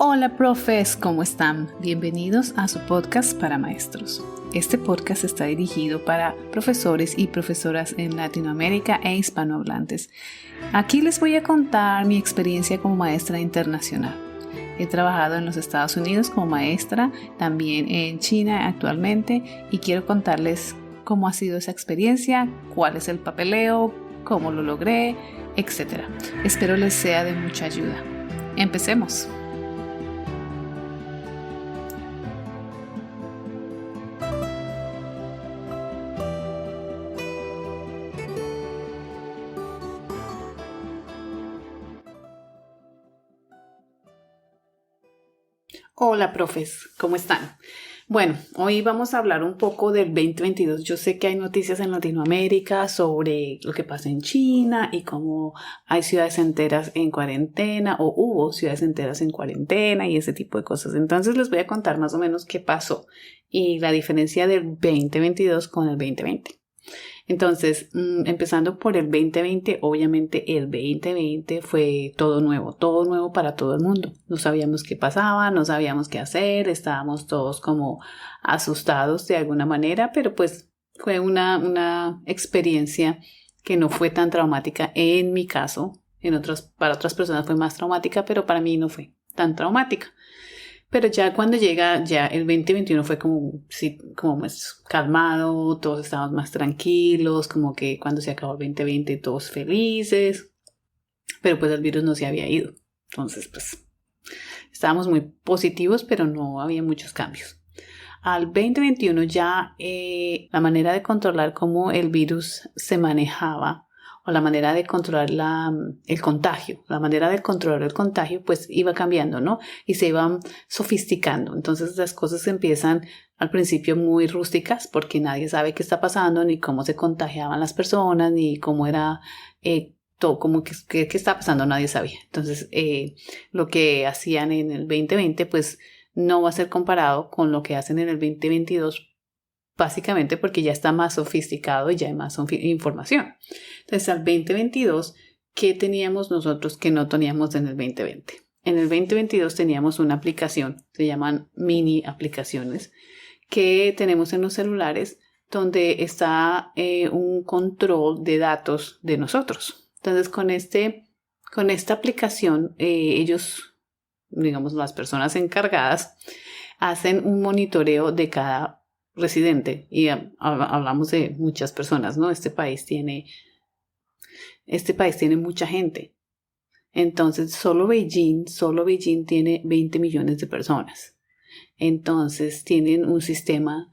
Hola profes, ¿cómo están? Bienvenidos a su podcast para maestros. Este podcast está dirigido para profesores y profesoras en Latinoamérica e hispanohablantes. Aquí les voy a contar mi experiencia como maestra internacional. He trabajado en los Estados Unidos como maestra, también en China actualmente, y quiero contarles cómo ha sido esa experiencia, cuál es el papeleo, cómo lo logré, etc. Espero les sea de mucha ayuda. Empecemos. Hola profes, ¿cómo están? Bueno, hoy vamos a hablar un poco del 2022. Yo sé que hay noticias en Latinoamérica sobre lo que pasa en China y cómo hay ciudades enteras en cuarentena o hubo ciudades enteras en cuarentena y ese tipo de cosas. Entonces les voy a contar más o menos qué pasó y la diferencia del 2022 con el 2020. Entonces, empezando por el 2020, obviamente el 2020 fue todo nuevo para todo el mundo. No sabíamos qué pasaba, no sabíamos qué hacer, estábamos todos como asustados de alguna manera, pero pues fue una experiencia que no fue tan traumática en mi caso. Para otras personas fue más traumática, pero para mí no fue tan traumática. Pero ya cuando llega ya el 2021 fue como más calmado, todos estábamos más tranquilos, como que cuando se acabó el 2020 todos felices, pero pues el virus no se había ido. Entonces pues estábamos muy positivos, pero no había muchos cambios. Al 2021 ya la manera de controlar cómo el virus se manejaba o la manera de controlar el contagio, pues iba cambiando, ¿no? Y se iban sofisticando. Entonces las cosas empiezan al principio muy rústicas porque nadie sabe qué está pasando, ni cómo se contagiaban las personas, ni cómo era todo, como qué está pasando, nadie sabía. Entonces lo que hacían en el 2020, pues no va a ser comparado con lo que hacen en el 2022, básicamente porque ya está más sofisticado y ya hay más información. Entonces, al 2022, ¿qué teníamos nosotros que no teníamos en el 2020? En el 2022 teníamos una aplicación, se llaman mini aplicaciones, que tenemos en los celulares donde está un control de datos de nosotros. Entonces, con esta aplicación, ellos, digamos, las personas encargadas, hacen un monitoreo de cada residente y hablamos de muchas personas, ¿no? Este país tiene mucha gente. Entonces, solo Beijing tiene 20 millones de personas. Entonces, tienen un sistema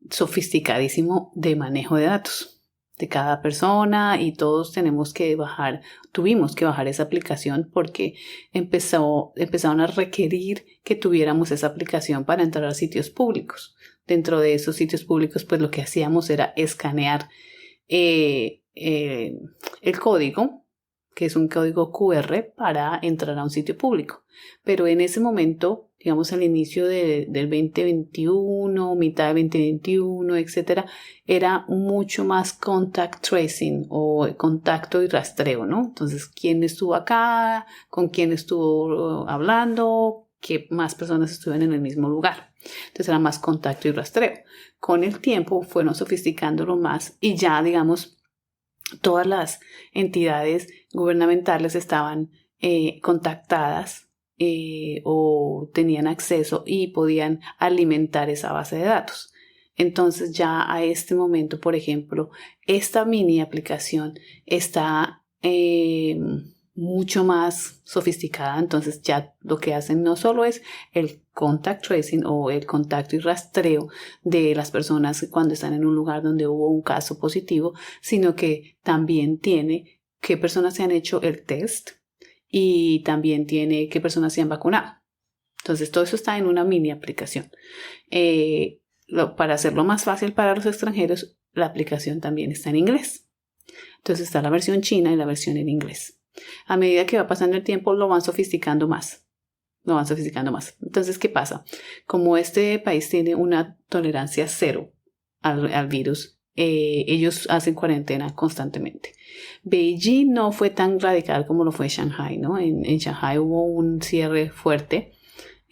sofisticadísimo de manejo de datos de cada persona y todos tuvimos que bajar esa aplicación porque empezaron a requerir que tuviéramos esa aplicación para entrar a sitios públicos. Dentro de esos sitios públicos, pues lo que hacíamos era escanear el código, que es un código QR, para entrar a un sitio público. Pero en ese momento, digamos al inicio del 2021, mitad de 2021, etcétera, era mucho más contact tracing o contacto y rastreo, ¿no? Entonces, ¿quién estuvo acá? ¿Con quién estuvo hablando? ¿Qué más personas estuvieron en el mismo lugar? Entonces era más contacto y rastreo. Con el tiempo fueron sofisticándolo más y ya, digamos, todas las entidades gubernamentales estaban contactadas o tenían acceso y podían alimentar esa base de datos. Entonces ya a este momento, por ejemplo, esta mini aplicación está mucho más sofisticada. Entonces ya lo que hacen no solo es el contact tracing o el contacto y rastreo de las personas cuando están en un lugar donde hubo un caso positivo, sino que también tiene qué personas se han hecho el test y también tiene qué personas se han vacunado. Entonces todo eso está en una mini aplicación. Para hacerlo más fácil para los extranjeros, la aplicación también está en inglés. Entonces está la versión china y la versión en inglés. A medida que va pasando el tiempo lo van sofisticando más. Entonces, ¿qué pasa? Como este país tiene una tolerancia cero al virus, ellos hacen cuarentena constantemente. Beijing no fue tan radical como lo fue Shanghai, ¿no? En Shanghai hubo un cierre fuerte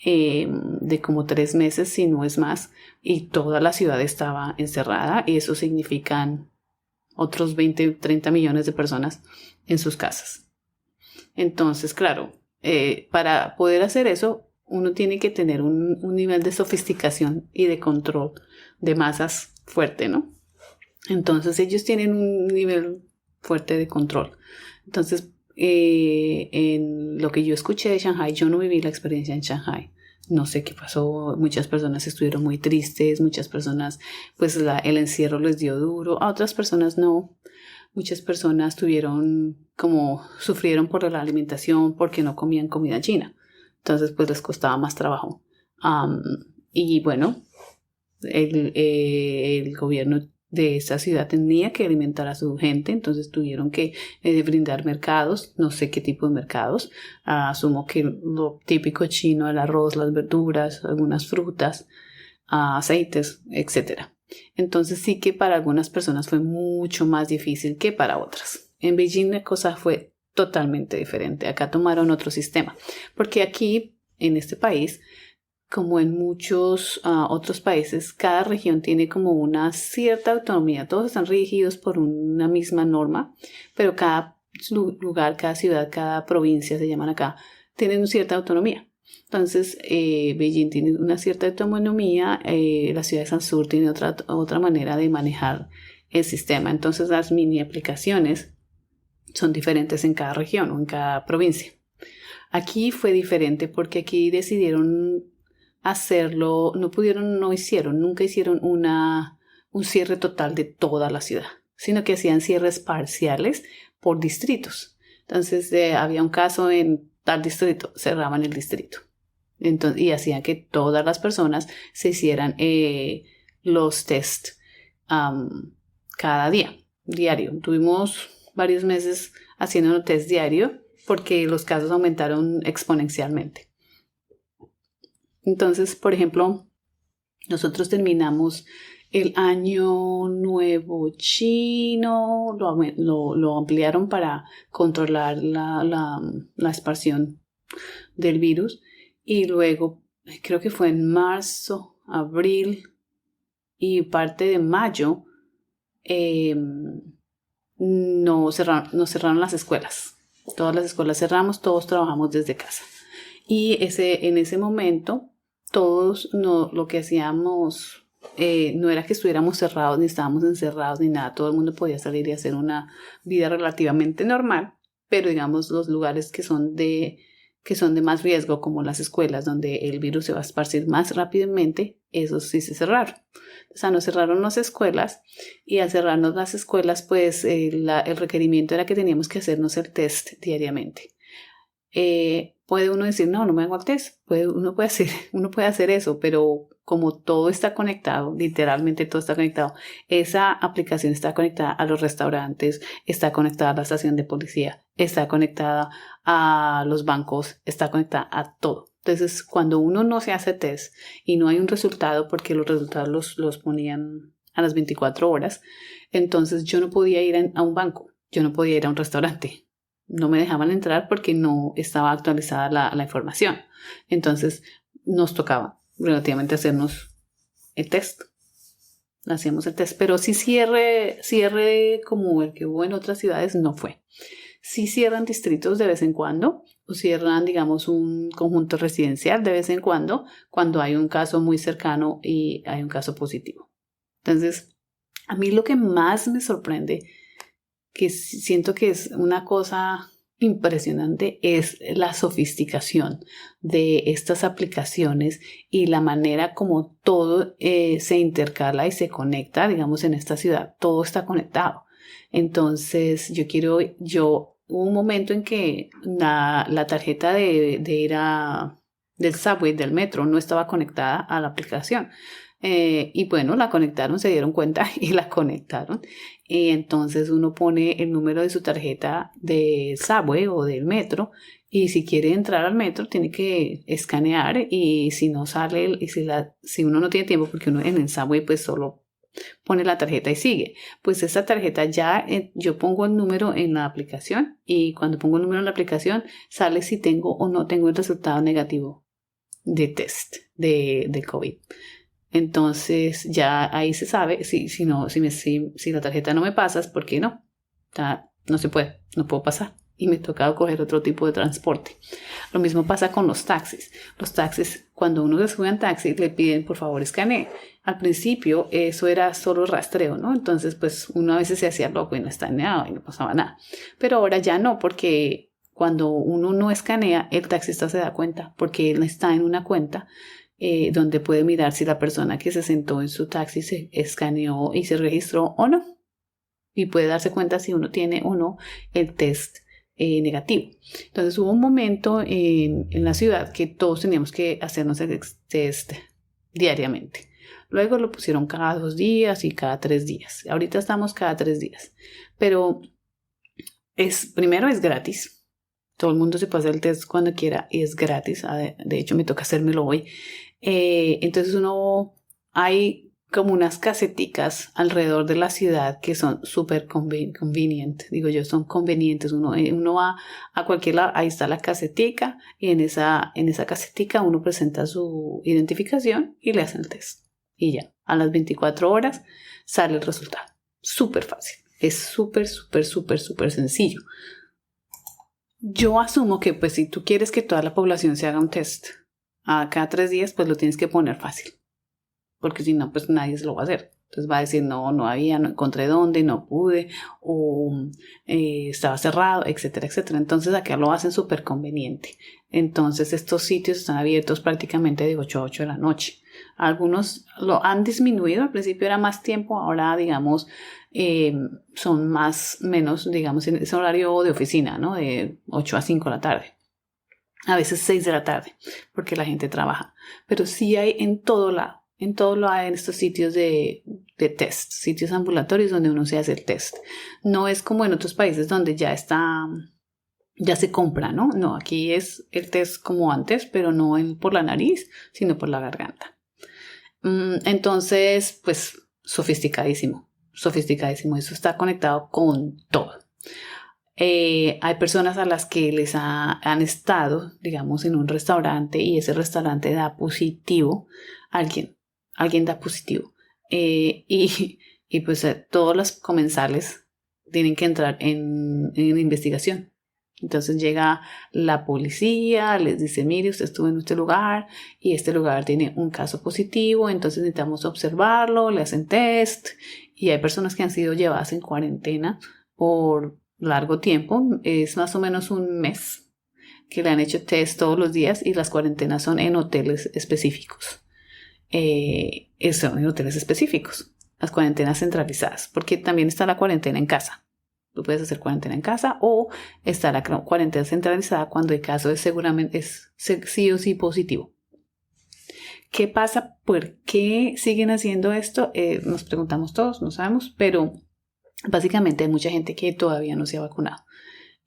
de como 3 meses, si no es más, y toda la ciudad estaba encerrada, y eso significan otros 20, 30 millones de personas en sus casas. Entonces, claro, para poder hacer eso, uno tiene que tener un nivel de sofisticación y de control de masas fuerte, ¿no? Entonces, ellos tienen un nivel fuerte de control. Entonces, en lo que yo escuché de Shanghai, yo no viví la experiencia en Shanghai. No sé qué pasó, muchas personas estuvieron muy tristes, muchas personas, pues el encierro les dio duro, a otras personas no. Muchas personas sufrieron por la alimentación porque no comían comida china. Entonces, pues les costaba más trabajo. Y bueno, el gobierno de esa ciudad tenía que alimentar a su gente, entonces tuvieron que brindar mercados, no sé qué tipo de mercados, asumo que lo típico chino, el arroz, las verduras, algunas frutas, aceites, etcétera. Entonces sí que para algunas personas fue mucho más difícil que para otras. En Beijing la cosa fue totalmente diferente, acá tomaron otro sistema, porque aquí en este país, como en muchos otros países, cada región tiene como una cierta autonomía. Todos están regidos por una misma norma, pero cada lugar, cada ciudad, cada provincia, se llaman acá, tienen una cierta autonomía. Entonces, Beijing tiene una cierta autonomía, la ciudad de Sansur tiene otra manera de manejar el sistema. Entonces, las mini aplicaciones son diferentes en cada región o en cada provincia. Aquí fue diferente porque aquí decidieron hacerlo, nunca hicieron un cierre total de toda la ciudad, sino que hacían cierres parciales por distritos. Entonces, había un caso en tal distrito, cerraban el distrito. Entonces, y hacían que todas las personas se hicieran los test cada día, diario. Tuvimos varios meses haciendo un test diario porque los casos aumentaron exponencialmente. Entonces, por ejemplo, nosotros terminamos el año nuevo chino, lo ampliaron para controlar la expansión del virus, y luego creo que fue en marzo, abril y parte de mayo nos cerraron las escuelas. Todas las escuelas cerramos, todos trabajamos desde casa. Y en ese momento, todos lo que hacíamos no era que estuviéramos cerrados, ni estábamos encerrados, ni nada. Todo el mundo podía salir y hacer una vida relativamente normal, pero digamos los lugares que son de más riesgo, como las escuelas, donde el virus se va a esparcir más rápidamente, esos sí se cerraron. O sea, nos cerraron las escuelas, y al cerrarnos las escuelas, pues el requerimiento era que teníamos que hacernos el test diariamente. Puede uno decir, no me hago el test. Uno puede hacer eso, pero como todo está conectado, literalmente todo está conectado, esa aplicación está conectada a los restaurantes, está conectada a la estación de policía, está conectada a los bancos, está conectada a todo. Entonces, cuando uno no se hace test y no hay un resultado, porque los resultados los ponían a las 24 horas, entonces yo no podía ir a un banco, yo no podía ir a un restaurante. No me dejaban entrar porque no estaba actualizada la información. Entonces nos tocaba relativamente hacernos el test. Hacíamos el test, pero sí cierre como el que hubo en otras ciudades no fue. Sí cierran distritos de vez en cuando, o cierran, digamos, un conjunto residencial de vez en cuando hay un caso muy cercano y hay un caso positivo. Entonces, a mí lo que más me sorprende, que siento que es una cosa impresionante, es la sofisticación de estas aplicaciones y la manera como todo se intercala y se conecta. Digamos, en esta ciudad todo está conectado. Entonces hubo un momento en que la tarjeta de ir del subway, del metro, no estaba conectada a la aplicación. Y bueno, la conectaron, se dieron cuenta y la conectaron. Y entonces uno pone el número de su tarjeta de subway o del metro, y si quiere entrar al metro tiene que escanear, y si no sale, si uno no tiene tiempo, porque uno en el subway pues solo pone la tarjeta y sigue, pues esa tarjeta ya yo pongo el número en la aplicación, y cuando pongo el número en la aplicación sale si tengo o no tengo el resultado negativo de test de COVID. Entonces ya ahí se sabe si la tarjeta no me pasa, es porque no. No se puede, no puedo pasar. Y me toca coger otro tipo de transporte. Lo mismo pasa con los taxis. Los taxis, cuando uno se sube en taxi, le piden por favor escanee. Al principio eso era solo rastreo, ¿no? Entonces pues uno a veces se hacía loco y no escaneaba y no pasaba nada. Pero ahora ya no, porque cuando uno no escanea, el taxista se da cuenta, porque él está en una cuenta donde puede mirar si la persona que se sentó en su taxi se escaneó y se registró o no. Y puede darse cuenta si uno tiene o no el test negativo. Entonces hubo un momento en la ciudad que todos teníamos que hacernos el test diariamente. Luego lo pusieron cada 2 días y cada 3 días. Ahorita estamos cada 3 días. Pero primero es gratis. Todo el mundo se puede hacer el test cuando quiera y es gratis. De hecho, me toca hacérmelo hoy. Entonces hay como unas caseticas alrededor de la ciudad que son súper convenient, digo yo, son convenientes. Uno va a cualquier lado, ahí está la casetica y en esa casetica uno presenta su identificación y le hacen el test. Y ya, a las 24 horas sale el resultado. Súper fácil, es súper sencillo. Yo asumo que pues si tú quieres que toda la población se haga un test a cada 3 días, pues lo tienes que poner fácil. Porque si no, pues nadie se lo va a hacer. Entonces va a decir, no había, no encontré dónde, no pude, o estaba cerrado, etcétera, etcétera. Entonces acá lo hacen súper conveniente. Entonces estos sitios están abiertos prácticamente de 8 a 8 de la noche. Algunos lo han disminuido, al principio era más tiempo, ahora digamos son menos, digamos, en ese horario de oficina, ¿no? De 8 a 5 de la tarde. A veces 6 de la tarde, porque la gente trabaja. Pero sí hay en todo lado. En todo lo hay en estos sitios de test, sitios ambulatorios donde uno se hace el test. No es como en otros países donde ya se compra, ¿no? No, aquí es el test como antes, pero no por la nariz, sino por la garganta. Entonces, pues, sofisticadísimo. Eso está conectado con todo. Hay personas a las que les han estado, digamos, en un restaurante y ese restaurante da positivo a alguien da positivo. Y pues todos los comensales tienen que entrar en investigación. Entonces llega la policía, les dice, mire, usted estuvo en este lugar y este lugar tiene un caso positivo, entonces necesitamos observarlo, le hacen test. Y hay personas que han sido llevadas en cuarentena por largo tiempo, es más o menos un mes que le han hecho test todos los días y las cuarentenas son en hoteles específicos. Son en hoteles específicos, las cuarentenas centralizadas, porque también está la cuarentena en casa. Tú puedes hacer cuarentena en casa o está la cuarentena centralizada cuando el caso seguramente es sí o sí positivo. ¿Qué pasa? ¿Por qué siguen haciendo esto? Nos preguntamos todos, no sabemos, pero básicamente hay mucha gente que todavía no se ha vacunado.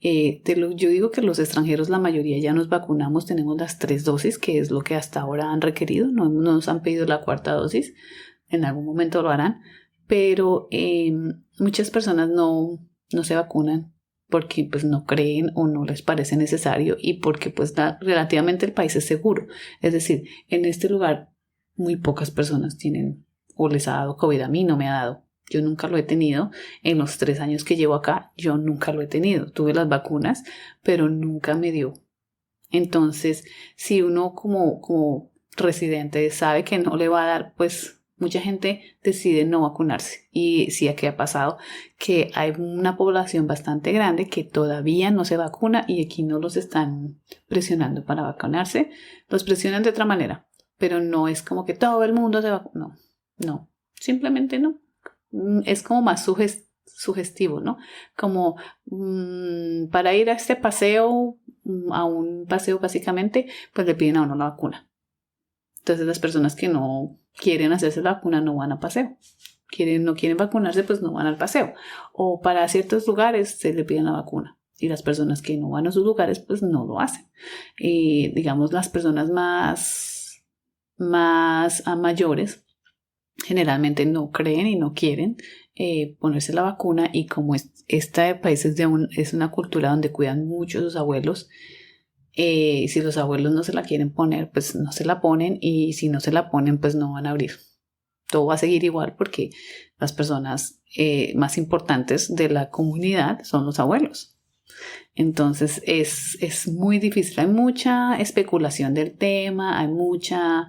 Yo digo que los extranjeros, la mayoría ya nos vacunamos, tenemos las 3 dosis, que es lo que hasta ahora han requerido, no nos han pedido la 4ª dosis, en algún momento lo harán, pero muchas personas no se vacunan porque pues no creen o no les parece necesario y porque pues relativamente el país es seguro. Es decir, en este lugar muy pocas personas tienen o les ha dado COVID. A mí no me ha dado. Yo nunca lo he tenido. En los 3 años que llevo acá, yo nunca lo he tenido. Tuve las vacunas, pero nunca me dio. Entonces, si uno como residente sabe que no le va a dar, pues mucha gente decide no vacunarse. Y sí, aquí ha pasado que hay una población bastante grande que todavía no se vacuna y aquí no los están presionando para vacunarse. Los presionan de otra manera, pero no es como que todo el mundo se vacuna. No, simplemente no. Es como más sugestivo, ¿no? Como para ir a este paseo, a un paseo básicamente, pues le piden a uno la vacuna. Entonces las personas que no quieren hacerse la vacuna no van a paseo. No quieren vacunarse, pues no van al paseo. O para ciertos lugares se le piden la vacuna. Y las personas que no van a sus lugares, pues no lo hacen. Digamos, las personas más mayores generalmente no creen y no quieren ponerse la vacuna, y como este país es una cultura donde cuidan mucho a sus abuelos, Si los abuelos no se la quieren poner, pues no se la ponen, y si no se la ponen, pues no van a abrir. Todo va a seguir igual porque las personas más importantes de la comunidad son los abuelos. Entonces es muy difícil. Hay mucha especulación del tema, hay mucha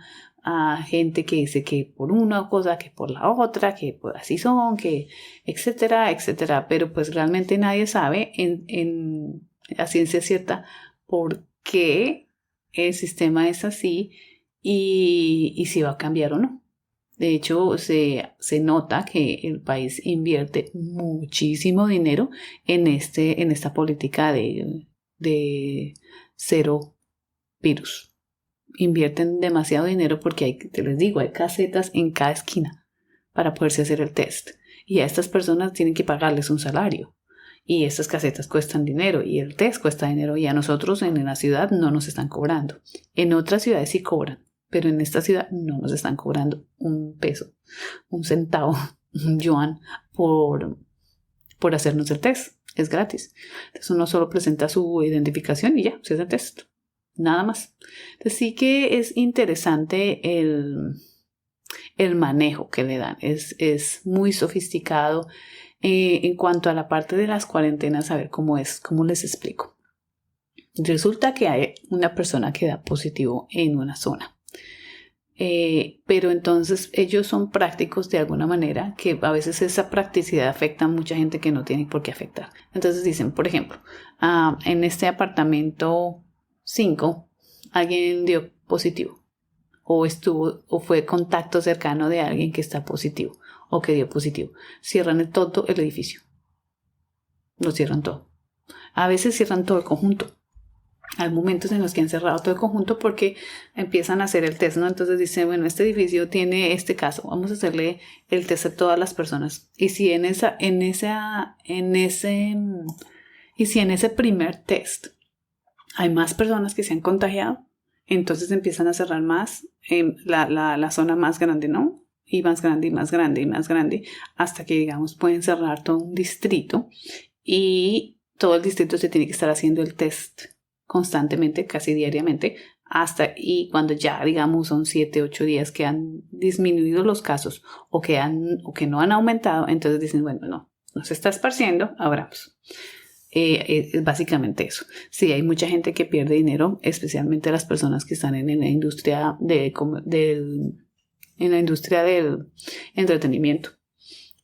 gente que dice que por una cosa, que por la otra, que pues así son, que etcétera, etcétera. Pero pues realmente nadie sabe a ciencia cierta por qué el sistema es así y si va a cambiar o no. De hecho, se nota que el país invierte muchísimo dinero en esta política de cero virus. Invierten demasiado dinero porque te les digo, hay casetas en cada esquina para poderse hacer el test. Y a estas personas tienen que pagarles un salario. Y estas casetas cuestan dinero y el test cuesta dinero. Y a nosotros en la ciudad no nos están cobrando. En otras ciudades sí cobran. Pero en esta ciudad no nos están cobrando un peso, un centavo, un yuan por hacernos el test. Es gratis. Entonces uno solo presenta su identificación y ya, se hace el test. Nada más. Entonces sí que es interesante el manejo que le dan. Es muy sofisticado en cuanto a la parte de las cuarentenas. A ver cómo es, cómo les explico. Resulta que hay una persona que da positivo en una zona. Pero entonces ellos son prácticos de alguna manera, que a veces esa practicidad afecta a mucha gente que no tiene por qué afectar. Entonces dicen, por ejemplo, en este apartamento 5 alguien dio positivo o fue contacto cercano de alguien que está positivo o que dio positivo. Cierran todo el edificio. Lo cierran todo. A veces cierran todo el conjunto. Hay momentos en los que han cerrado todo el conjunto porque empiezan a hacer el test, ¿no? Entonces dicen, bueno, este edificio tiene este caso, vamos a hacerle el test a todas las personas. Y si en ese primer test hay más personas que se han contagiado, entonces empiezan a cerrar más la zona más grande, ¿no? Y más grande y más grande y más grande, hasta que, digamos, pueden cerrar todo un distrito y todo el distrito se tiene que estar haciendo el test constantemente, casi diariamente, y cuando ya, digamos, son 7, 8 días que han disminuido los casos o que no han aumentado, entonces dicen, bueno, no se está esparciendo, abramos. Es básicamente eso. Sí, hay mucha gente que pierde dinero, especialmente las personas que están en la industria en la industria del entretenimiento.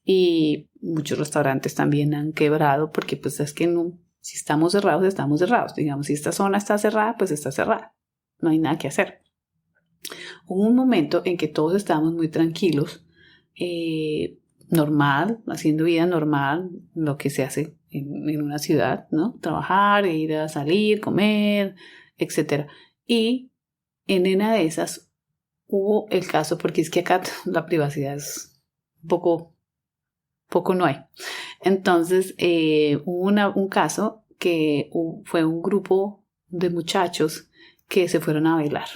Y muchos restaurantes también han quebrado porque pues es que no. Si estamos cerrados, estamos cerrados. Digamos, si esta zona está cerrada, pues está cerrada. No hay nada que hacer. Hubo un momento en que todos estábamos muy tranquilos, normal, haciendo vida normal, lo que se hace en una ciudad, ¿no? Trabajar, ir a salir, comer, etc. Y en una de esas hubo el caso, porque es que acá la privacidad es poco no hay. Entonces hubo un caso que fue un grupo de muchachos que se fueron a bailar,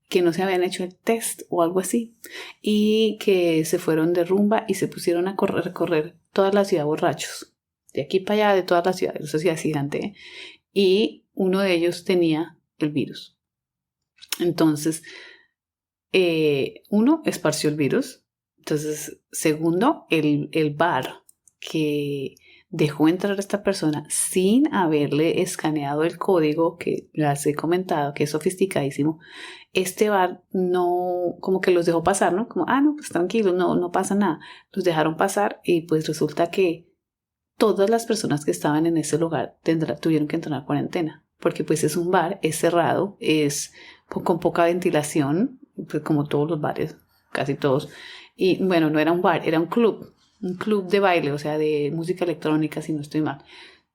que no se habían hecho el test o algo así, y que se fueron de rumba y se pusieron a recorrer toda la ciudad borrachos, de aquí para allá, de toda la ciudad. Esa ciudad es gigante, ¿eh? Y uno de ellos tenía el virus. Entonces, uno esparció el virus. Entonces, segundo, el bar que dejó entrar a esta persona sin haberle escaneado el código, que les he comentado que es sofisticadísimo, este bar no, como que los dejó pasar, ¿no? Como, no, pues tranquilos, no pasa nada. Los dejaron pasar y pues resulta que todas las personas que estaban en ese lugar tuvieron que entrar a cuarentena, porque pues es un bar, es cerrado, es con poca ventilación, pues como todos los bares, casi todos. Y bueno, no era un bar, era un club de baile, o sea, de música electrónica, si no estoy mal.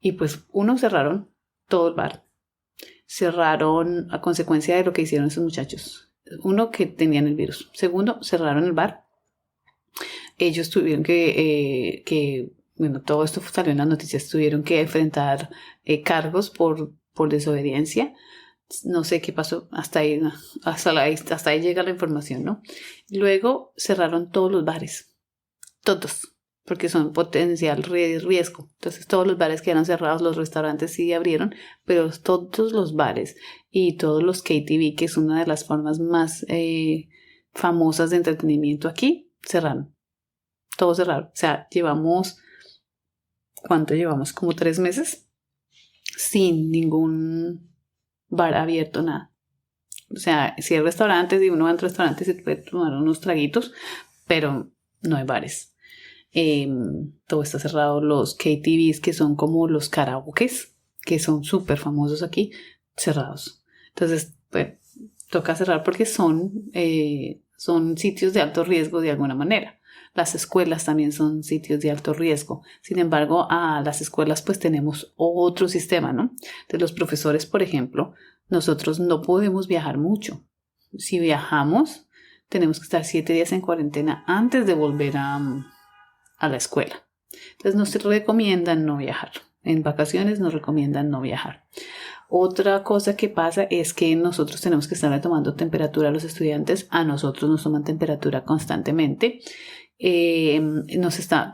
Y pues cerraron todo el bar. Cerraron a consecuencia de lo que hicieron esos muchachos. Uno, que tenían el virus. Segundo, cerraron el bar. Ellos tuvieron bueno, todo esto salió en las noticias, tuvieron que enfrentar cargos por desobediencia. No sé qué pasó, hasta ahí llega la información, ¿no? Luego cerraron todos los bares, todos. porque son potencial riesgo. Entonces todos los bares quedaron cerrados, los restaurantes sí abrieron, pero todos los bares y todos los KTV, que es una de las formas más famosas de entretenimiento aquí, cerraron. Todos cerraron. O sea, ¿cuánto llevamos? Como 3 meses sin ningún bar abierto, nada. O sea, sí hay restaurantes y uno va a restaurantes y puede tomar unos traguitos, pero no hay bares. Todo está cerrado. Los KTVs, que son como los karaokes, que son súper famosos aquí, cerrados. Entonces, pues, toca cerrar porque son sitios de alto riesgo de alguna manera. Las escuelas también son sitios de alto riesgo. Sin embargo, a las escuelas pues tenemos otro sistema, ¿no? De los profesores, por ejemplo, nosotros no podemos viajar mucho. Si viajamos, tenemos que estar 7 días en cuarentena antes de volver a la escuela. Entonces nos recomiendan no viajar. En vacaciones nos recomiendan no viajar. Otra cosa que pasa es que nosotros tenemos que estar tomando temperatura a los estudiantes. A nosotros nos toman temperatura constantemente.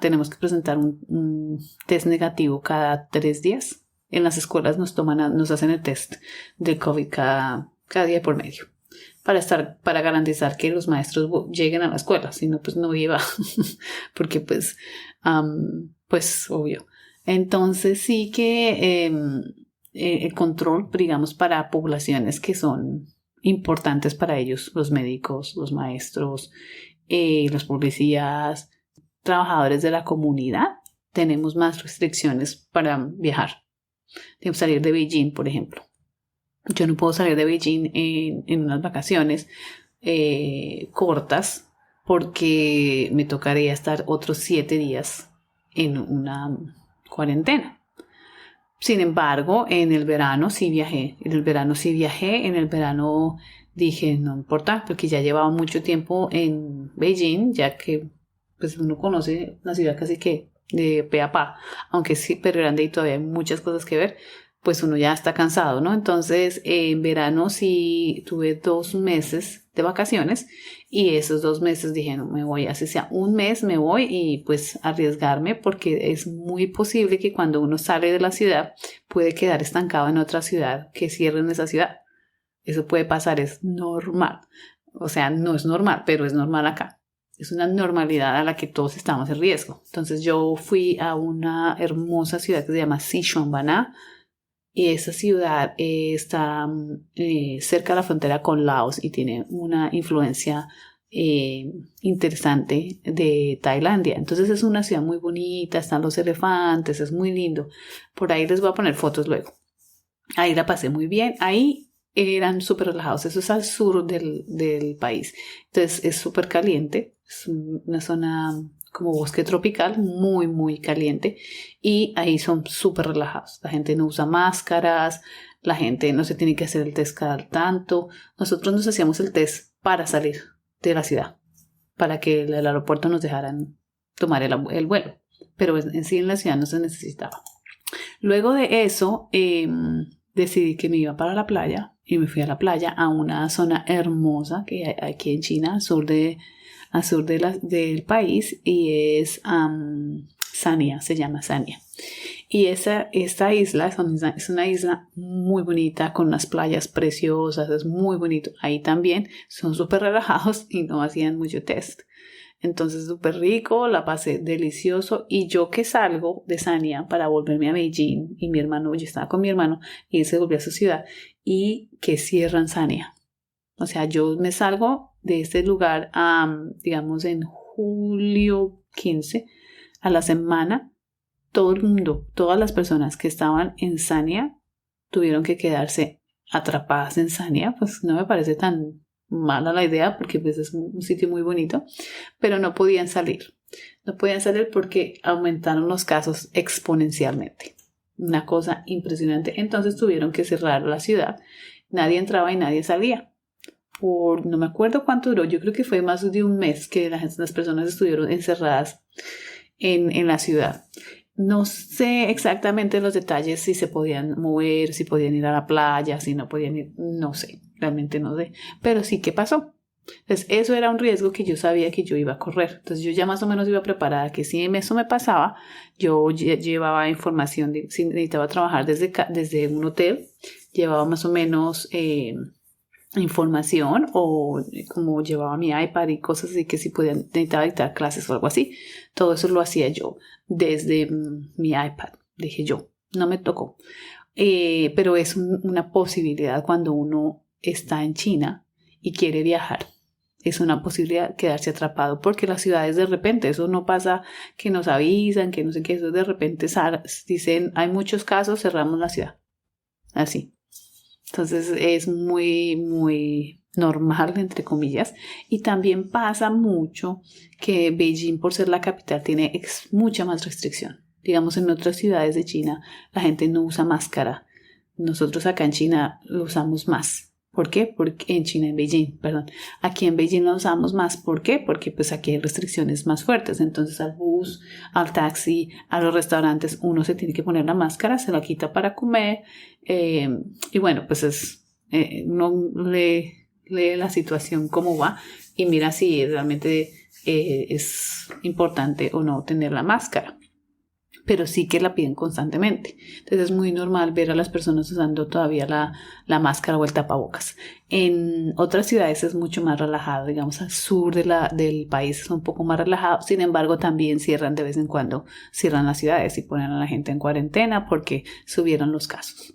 Tenemos que presentar un test negativo cada 3 días. En las escuelas nos hacen el test de COVID cada día por medio para garantizar que los maestros lleguen a la escuela, si no, pues no iba, porque pues obvio. Entonces sí que el control, digamos, para poblaciones que son importantes para ellos, los médicos, los maestros, los policías, trabajadores de la comunidad, tenemos más restricciones para viajar. Tengo que salir de Beijing, por ejemplo. Yo no puedo salir de Beijing en unas vacaciones cortas porque me tocaría estar otros 7 días en una cuarentena. Sin embargo, en el verano sí viajé. En el verano dije, no importa, porque ya llevaba mucho tiempo en Beijing, ya que pues uno conoce la ciudad casi que de pe a pa, aunque sí, pero grande y todavía hay muchas cosas que ver, pues uno ya está cansado, ¿no? Entonces, en verano sí tuve 2 meses de vacaciones y esos 2 meses dije, no, me voy, así sea un mes me voy y pues arriesgarme porque es muy posible que cuando uno sale de la ciudad puede quedar estancado en otra ciudad, que cierren esa ciudad. Eso puede pasar, es normal. O sea, no es normal, pero es normal acá. Es una normalidad a la que todos estamos en riesgo. Entonces yo fui a una hermosa ciudad que se llama Xishuangbanna. Y esa ciudad está cerca de la frontera con Laos y tiene una influencia interesante de Tailandia. Entonces es una ciudad muy bonita, están los elefantes, es muy lindo. Por ahí les voy a poner fotos luego. Ahí la pasé muy bien. Ahí eran súper relajados. Eso es al sur del país. Entonces es súper caliente. Es una zona como bosque tropical, muy, muy caliente. Y ahí son súper relajados. La gente no usa máscaras. La gente no se tiene que hacer el test cada tanto. Nosotros nos hacíamos el test para salir de la ciudad. Para que el aeropuerto nos dejaran tomar el vuelo. Pero en sí en la ciudad no se necesitaba. Luego de eso, decidí que me iba para la playa y me fui a la playa, a una zona hermosa que hay aquí en China, al sur del país, y es Sanya, se llama Sanya. Y esta isla es una isla muy bonita, con unas playas preciosas, es muy bonito. Ahí también son súper relajados y no hacían mucho test. Entonces súper rico, la pasé delicioso, y yo que salgo de Sanya para volverme a Beijing y mi hermano, yo estaba con mi hermano y él se volvió a su ciudad y que cierran Sanya. O sea, yo me salgo de este lugar digamos en julio 15 a la semana. Todo el mundo, todas las personas que estaban en Sanya tuvieron que quedarse atrapadas en Sanya. Pues no me parece tan mala la idea porque pues es un sitio muy bonito, pero no podían salir porque aumentaron los casos exponencialmente, una cosa impresionante. Entonces tuvieron que cerrar la ciudad, nadie entraba y nadie salía no me acuerdo cuánto duró, yo creo que fue más de un mes que las personas estuvieron encerradas en la ciudad. No sé exactamente los detalles, si se podían mover, si podían ir a la playa, si no podían ir, no sé, realmente no sé, pero sí que pasó. Entonces, eso era un riesgo que yo sabía que yo iba a correr. Entonces, yo ya más o menos iba preparada que si eso me pasaba, yo llevaba información, si necesitaba trabajar desde un hotel, llevaba más o menos información o como llevaba mi iPad y cosas así que si necesitaba dictar clases o algo así. Todo eso lo hacía yo desde mi iPad, dije yo, no me tocó. Pero es una posibilidad cuando uno está en China y quiere viajar. Es una posibilidad quedarse atrapado porque las ciudades de repente, eso no pasa que nos avisan, que no sé qué, eso de repente dicen, hay muchos casos, cerramos la ciudad. Así. Entonces es muy, muy normal, entre comillas. Y también pasa mucho que Beijing, por ser la capital, tiene mucha más restricción. Digamos, en otras ciudades de China, la gente no usa máscara. Nosotros acá en China lo usamos más. ¿Por qué? Porque en Beijing, perdón. Aquí en Beijing lo usamos más. ¿Por qué? Porque pues aquí hay restricciones más fuertes. Entonces al bus, al taxi, a los restaurantes, uno se tiene que poner la máscara, se la quita para comer. Y bueno, pues uno lee la situación cómo va y mira si realmente es importante o no tener la máscara. Pero sí que la piden constantemente. Entonces es muy normal ver a las personas usando todavía la máscara o el tapabocas. En otras ciudades es mucho más relajado, digamos al sur del país es un poco más relajado, sin embargo también cierran de vez en cuando, cierran las ciudades y ponen a la gente en cuarentena porque subieron los casos.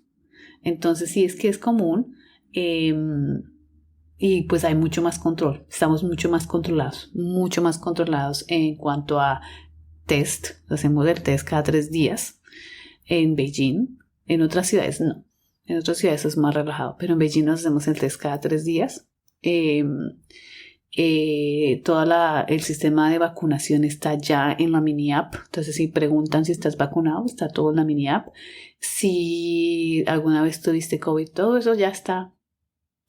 Entonces sí es que es común y pues hay mucho más control, estamos mucho más controlados en cuanto a test, hacemos el test cada 3 días en Beijing, en otras ciudades no, en otras ciudades es más relajado, pero en Beijing nos hacemos el test cada 3 días. El sistema de vacunación está ya en la mini app, entonces si preguntan si estás vacunado, está todo en la mini app. Si alguna vez tuviste COVID, todo eso ya está,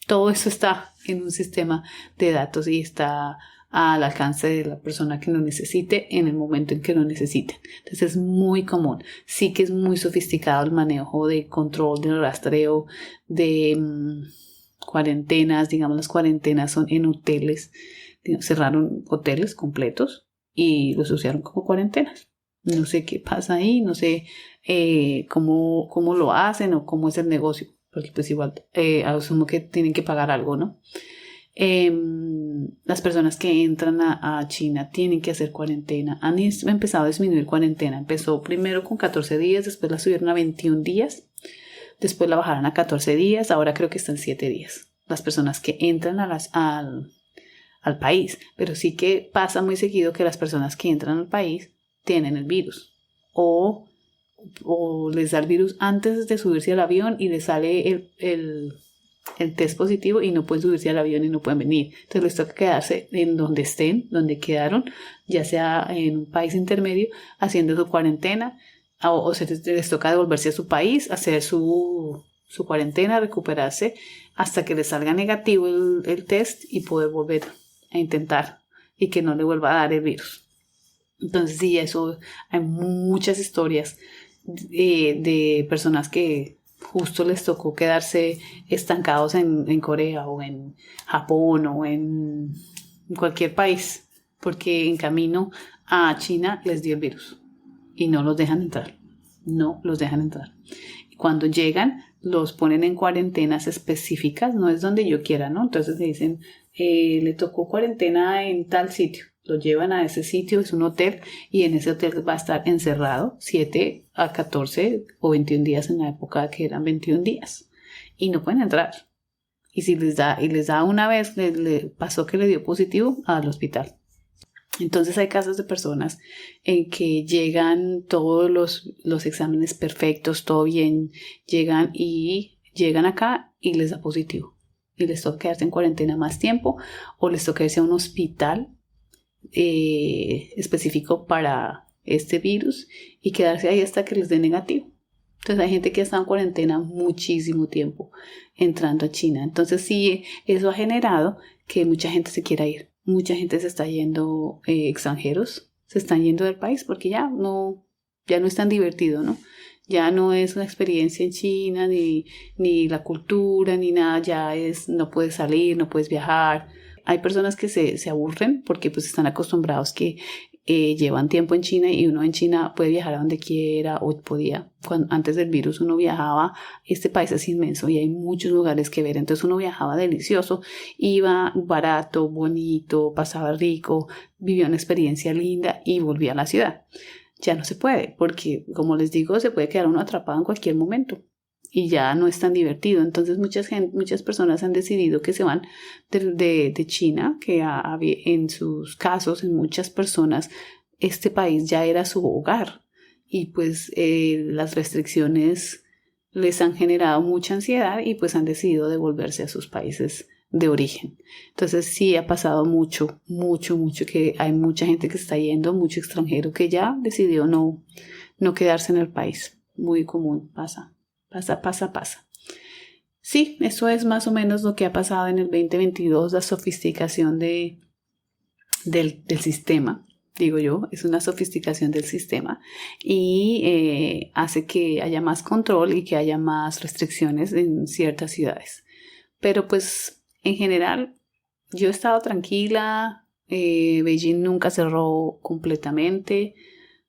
todo eso está en un sistema de datos y está al alcance de la persona que lo necesite en el momento en que lo necesiten. Entonces es muy común. Sí que es muy sofisticado el manejo de control, de rastreo, de cuarentenas. Digamos, las cuarentenas son en hoteles. Cerraron hoteles completos y los usaron como cuarentenas. No sé qué pasa ahí, no sé cómo lo hacen o cómo es el negocio. Porque pues igual asumo que tienen que pagar algo, ¿no? Las personas que entran a China tienen que hacer cuarentena. Han empezado a disminuir cuarentena. Empezó primero con 14 días, después la subieron a 21 días, después la bajaron a 14 días, ahora creo que están 7 días. Las personas que entran al país, pero sí que pasa muy seguido que las personas que entran al país tienen el virus o les da el virus antes de subirse al avión y les sale el test positivo y no pueden subirse al avión y no pueden venir. Entonces les toca quedarse en donde estén, donde quedaron, ya sea en un país intermedio, haciendo su cuarentena o les toca devolverse a su país, hacer su cuarentena, recuperarse hasta que les salga negativo el test y poder volver a intentar y que no le vuelva a dar el virus. Entonces sí, eso hay muchas historias de personas que justo les tocó quedarse estancados en Corea o en Japón o en cualquier país porque en camino a China les dio el virus y no los dejan entrar. Cuando llegan los ponen en cuarentenas específicas, no es donde yo quiera, ¿no? Entonces le dicen, le tocó cuarentena en tal sitio. Lo llevan a ese sitio, es un hotel, y en ese hotel va a estar encerrado 7 a 14 o 21 días en la época que eran 21 días. Y no pueden entrar. Y si les da una vez, le pasó que le dio positivo al hospital. Entonces hay casos de personas en que llegan todos los exámenes perfectos, todo bien, llegan acá y les da positivo. Y les toca quedarse en cuarentena más tiempo o les toca irse a un hospital específico para este virus y quedarse ahí hasta que les dé negativo. Entonces hay gente que ha estado en cuarentena muchísimo tiempo entrando a China. Entonces sí, eso ha generado que mucha gente se quiera ir. Mucha gente se está yendo, extranjeros se están yendo del país porque ya no es tan divertido, ¿no? Ya no es una experiencia en China, ni la cultura, ni nada, no puedes salir, no puedes viajar. hay personas que se aburren porque pues están acostumbrados que llevan tiempo en China y uno en China puede viajar a donde quiera o podía. Antes del virus uno viajaba, este país es inmenso y hay muchos lugares que ver, entonces uno viajaba delicioso, iba barato, bonito, pasaba rico, vivía una experiencia linda y volvía a la ciudad. Ya no se puede porque, como les digo, se puede quedar uno atrapado en cualquier momento y ya no es tan divertido. Entonces muchas personas han decidido que se van de China, que en sus casos, en muchas personas, este país ya era su hogar y pues las restricciones les han generado mucha ansiedad y pues han decidido devolverse a sus países de origen. Entonces sí ha pasado mucho que hay mucha gente que está yendo, mucho extranjero que ya decidió no quedarse en el país. Muy común, pasa. Sí, eso es más o menos lo que ha pasado en el 2022, la sofisticación del sistema, digo yo, es una sofisticación del sistema y hace que haya más control y que haya más restricciones en ciertas ciudades. Pero pues en general yo he estado tranquila, Beijing nunca cerró completamente.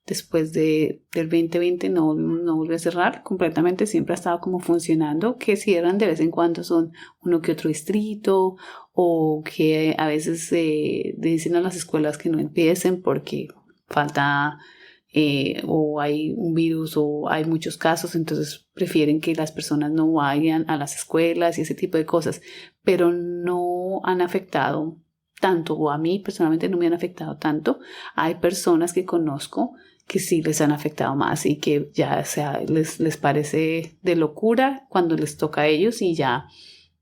Después del 2020 no volvió a cerrar completamente, siempre ha estado como funcionando, que cierran de vez en cuando son uno que otro distrito o que a veces dicen a las escuelas que no empiecen porque falta o hay un virus o hay muchos casos, entonces prefieren que las personas no vayan a las escuelas y ese tipo de cosas, pero no han afectado tanto, o a mí personalmente no me han afectado tanto. Hay personas que conozco que sí les han afectado más y que ya les parece de locura cuando les toca a ellos y ya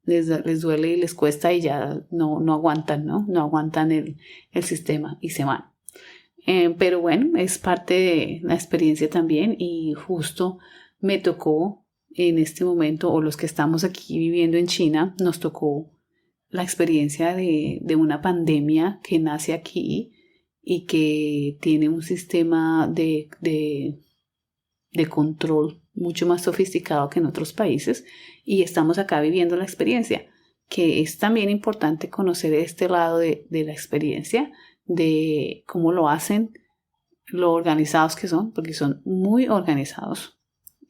les duele y les cuesta y ya no aguantan, ¿no? No aguantan el sistema y se van. Pero bueno, es parte de la experiencia también y justo me tocó en este momento, o los que estamos aquí viviendo en China, nos tocó la experiencia de una pandemia que nace aquí y que tiene un sistema de control mucho más sofisticado que en otros países y estamos acá viviendo la experiencia, que es también importante conocer este lado de la experiencia, de cómo lo hacen, lo organizados que son, porque son muy organizados.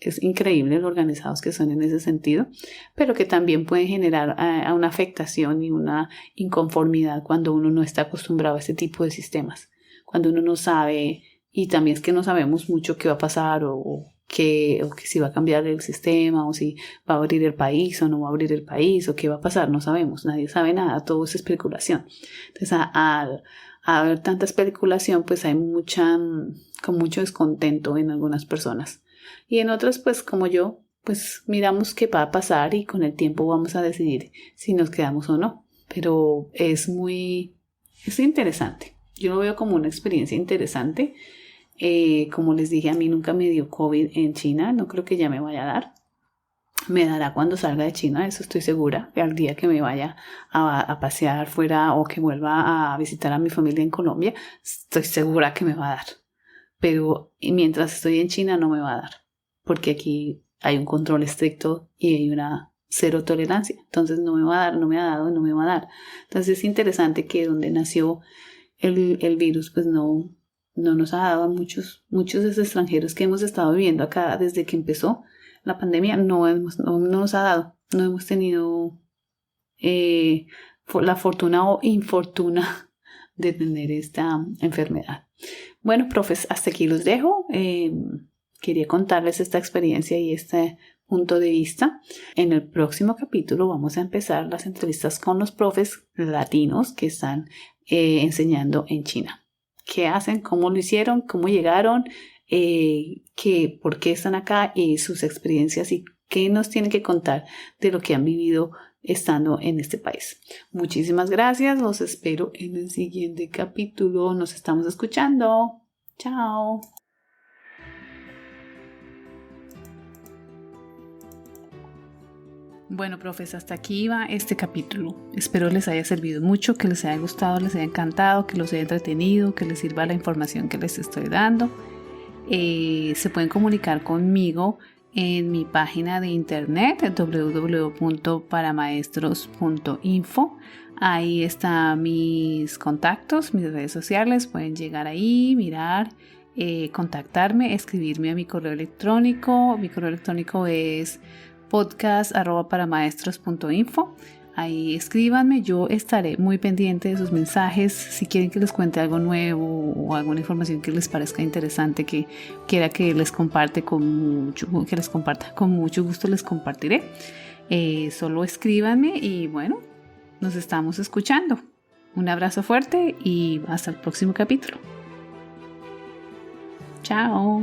Es increíble lo organizados que son en ese sentido, pero que también pueden generar una afectación y una inconformidad cuando uno no está acostumbrado a este tipo de sistemas, cuando uno no sabe, y también es que no sabemos mucho qué va a pasar o que si va a cambiar el sistema o si va a abrir el país o no va a abrir el país o qué va a pasar, no sabemos, nadie sabe nada, todo es especulación. Entonces al haber tanta especulación pues hay con mucho descontento en algunas personas. Y en otras, pues como yo, pues miramos qué va a pasar y con el tiempo vamos a decidir si nos quedamos o no. Pero es interesante. Yo lo veo como una experiencia interesante. Como les dije, a mí nunca me dio COVID en China. No creo que ya me vaya a dar. Me dará cuando salga de China, eso estoy segura. Al día que me vaya a pasear fuera o que vuelva a visitar a mi familia en Colombia, estoy segura que me va a dar. Pero mientras estoy en China no me va a dar, porque aquí hay un control estricto y hay una cero tolerancia. Entonces no me va a dar, no me ha dado, no me va a dar. Entonces es interesante que donde nació el virus, pues no nos ha dado a muchos de esos extranjeros que hemos estado viviendo acá desde que empezó la pandemia, no nos ha dado. No hemos tenido la fortuna o infortuna de tener esta enfermedad. Bueno, profes, hasta aquí los dejo. Quería contarles esta experiencia y este punto de vista. En el próximo capítulo vamos a empezar las entrevistas con los profes latinos que están enseñando en China. ¿Qué hacen? ¿Cómo lo hicieron? ¿Cómo llegaron? ¿Por qué están acá? Y sus experiencias y qué nos tienen que contar de lo que han vivido estando en este país. Muchísimas gracias. Los espero en el siguiente capítulo. Nos estamos escuchando. Chao. Bueno, profes, hasta aquí va este capítulo. Espero les haya servido mucho, que les haya gustado, les haya encantado, que los haya entretenido, que les sirva la información que les estoy dando. Se pueden comunicar conmigo en mi página de internet www.paramaestros.info. Ahí están mis contactos, mis redes sociales. Pueden llegar ahí, mirar, contactarme, escribirme a mi correo electrónico. Mi correo electrónico es podcast@paramaestros.info. Ahí escríbanme, yo estaré muy pendiente de sus mensajes. Si quieren que les cuente algo nuevo o alguna información que les parezca interesante, que quiera que les comparta con mucho gusto les compartiré. Solo escríbanme y bueno, nos estamos escuchando. Un abrazo fuerte y hasta el próximo capítulo. Chao.